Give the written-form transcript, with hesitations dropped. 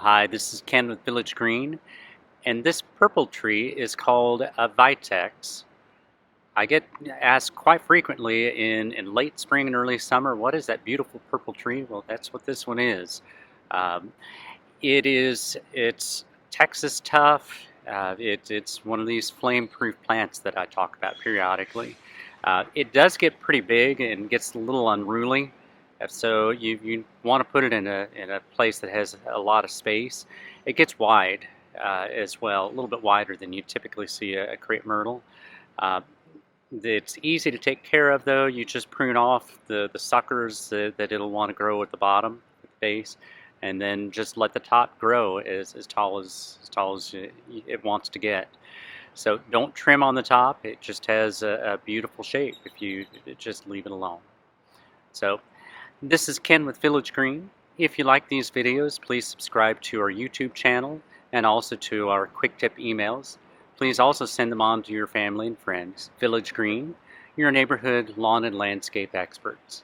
Hi, this is Ken with Village Green, and this purple tree is called a Vitex. I get asked quite frequently in late spring and early summer, what is that beautiful purple tree? Well, that's what this one is. Um, it's Texas tough. It's one of these flame-proof plants that I talk about periodically. It does get pretty big and gets a little unruly, so you want to put it in a place that has a lot of space. It gets wide as well, a little bit wider than you typically see a crepe myrtle. Uh, it's easy to take care of though. You just prune off the suckers that it'll want to grow at the bottom, at the base, and then just let the top grow as tall as it wants to get. So don't trim on the top. It just has a beautiful shape if you just leave it alone. So this is Ken with Village Green. If you like these videos, please subscribe to our YouTube channel and also to our quick tip emails. Please also send them on to your family and friends. Village Green, your neighborhood lawn and landscape experts.